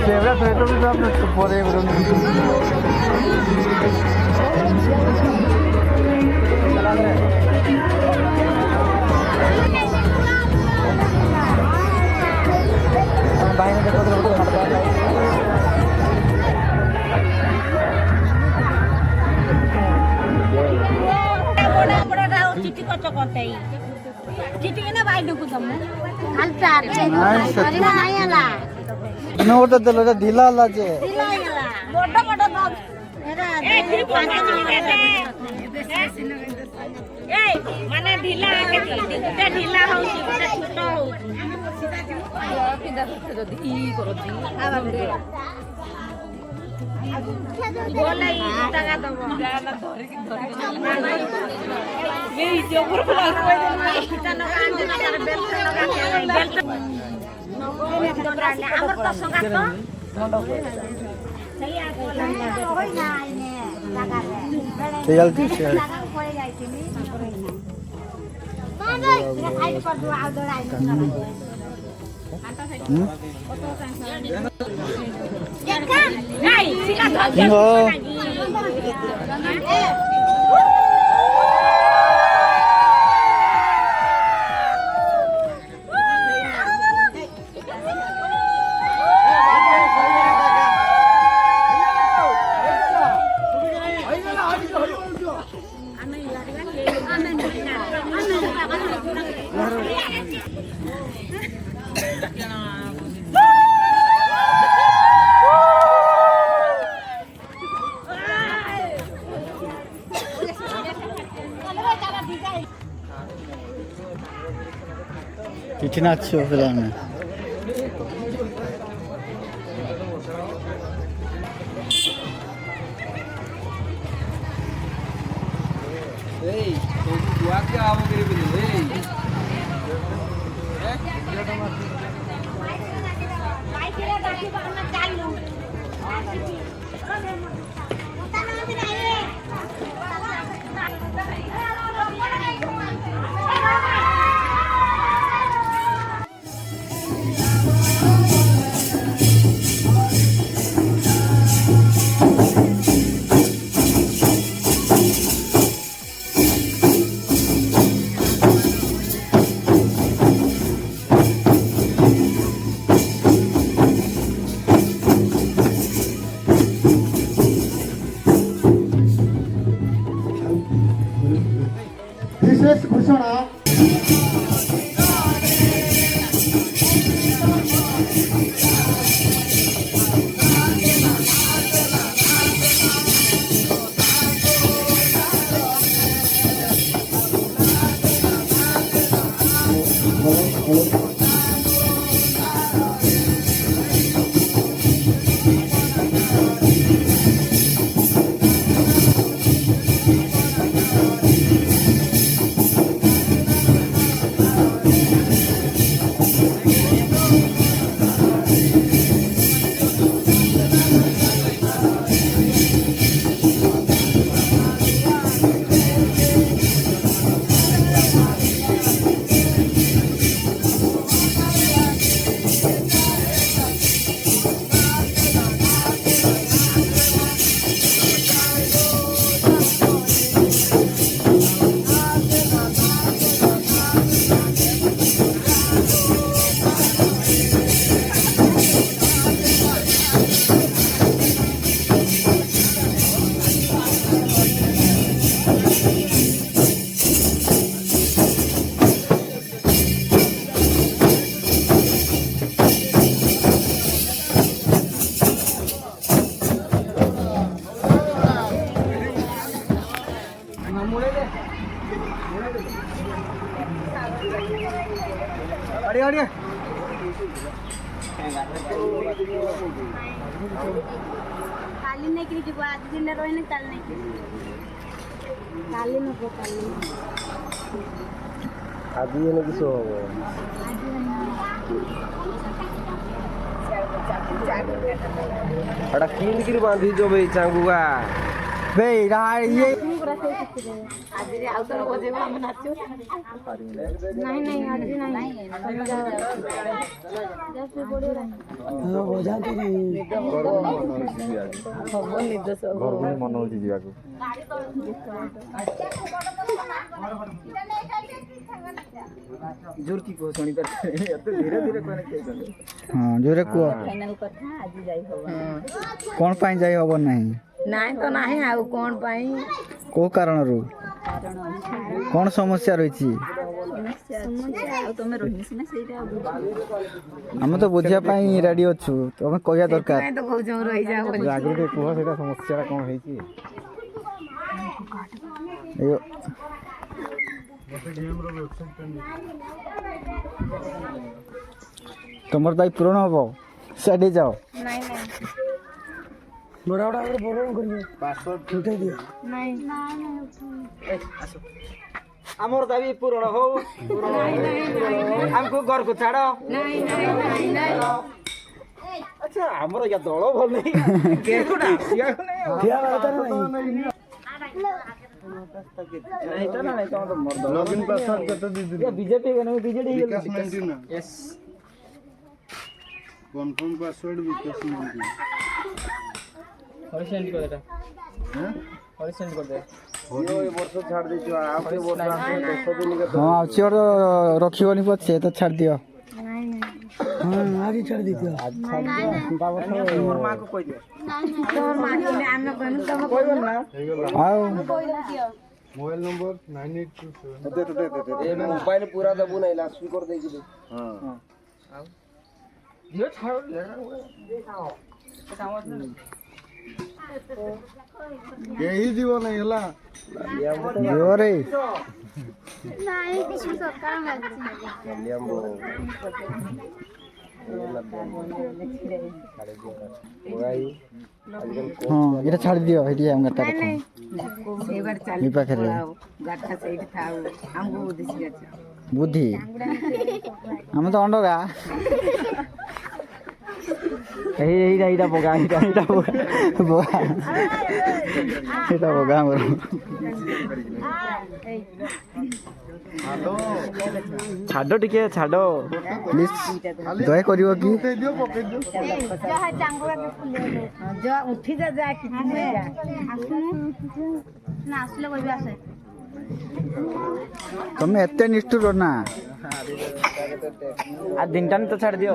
Sebelah itu bisa boleh belum? Bahaya dia betul-betul चिट्ठी कच्चा करते ही चिट्ठी के ना भाई डुकू तुम हल्का नहीं आला नोट दिलो रे ढीला आला जे ढीला आला बड़ा बड़ा बाप ए ठीक पांच मिनट ए माने ढीला आके ते ढीला होउची ते छोट होउची किदा जदी ई करो दी बोला ई टाका दबो जाना धरे की ये जो ऊपर ब्लॉग पे इतना नगान देना तार बेल्ट लगा बेल्ट हमर तो संगा तो चली आ होई ना इने लगा रे जल्दी से पड़े जाई थी बाबा खाई पर दो आ दौड़ाई नहीं सिला କିଛି ନାଚିବ ପିଲାମାନେ বিশেষ ঘোষণা अड़िया काली नहीं की जो आज दिन रोने कल नहीं की काली न को काली आदि ने किसो अड़ा कीन गिर बांधी जो बे चांगुआ बे रा ये ଆଜିରେ ଆଉ ଥରେ ବଜେଇବ ଆମେ ନାଚିବୁ। नहीं नहीं आदि नहीं ହବ ନିଦ ସବୁ ମନ ହଉଛି ଯିବାକୁ। ଜୋର କି କୁହ ଶୁଣି ପାରୁଛେ ଏତେ ଧୀରେ ଧୀରେ କହିଲେ କେହି କହିବେ ହଁ ଜୋରେ କୁହ ଫାଇନାଲ କଥା ଆଜି ଯାଇ ହବ କଣ ପାଇଁ ଯାଇ ହବ ନାହିଁ ନାଇଁ ତ ନାହିଁ ଆଉ କଣ ପାଇଁ କୋଉ କାରଣରୁ କଣ ସମସ୍ୟା ରହିଛି ଆଉ ତମେ ରହିନି ସିନା ସେଇଟା ଆମେ ତ ବୁଝିବା ପାଇଁ ରେଡି ଅଛୁ ତମେ କହିବା ଦରକାର ତ କହୁଛ ରହିଯାଅ ବୋଲି ଆଗରୁ ଟିକେ କୁହ ସେଇଟା ସମସ୍ୟାଟା କ'ଣ ହେଇଛି। ତମର ଦାୟୀ ପୂରଣ ହବ ସେଠି ଯାଅ नहीं नहीं ବड़ा ବड़ा ବରଣ କରିବେ ପାସୱାର୍ଡ ଉଠେଇ ଦିଅ नहीं ଆମର ଦାବି ପୂରଣ ହଉ ଆମକୁ ଘରକୁ ଛାଡ଼ ଆଚ୍ଛା ଆମର ଇଆ ଦଳ ଭଲ ନାହିଁ ବିଜେପି ବିଜେଡି कन्फर्म पासवर्ड विकास मंडी और सेंड कर देता हैं और सेंड कर दे ये वर्ष छाड़ दे जो आप के वर्ष 10 दिन के हां आउचिर रखिबनी पछे तो छाड़ दियो नहीं हां आगे छाड़ दीजियो आज छाड़ दियो मोर मां को कह दियो तोर मां के आमे कहनु तम कहबो ना आओ मोबाइल नंबर 9827 दे ए मोबाइल पूरा दबू नहीं लास्ट स्पीकर दे दे। हां आओ ये छाड़ यही जीवन हैला जोरे नहीं किसी सरकार में लियम्बो हां ये छाड़ दियो हेडी हम गता रखो सेवर ई चाली पाखरे गाठा सैड थाउ हमको बुद्धि सिखाछ बुद्धि हम तो अंडगा এইটা বগা এইটা বগা এটা বগা আমার ଛାଡ଼ ଟିକେ ଛାଡ଼ ପ୍ଲିଜ ଦୟା କରିବ କି दे दियो पकड़ दियो जहाँ चांगुरा के खुले जा उठी जा जा कि जा ना असले कोई भी आसे ତମେ ଏତେ ନିଷ୍ଠୁର ନା ଆ ଦିନଟା ତ ଛାଡ଼ି ଦିଅ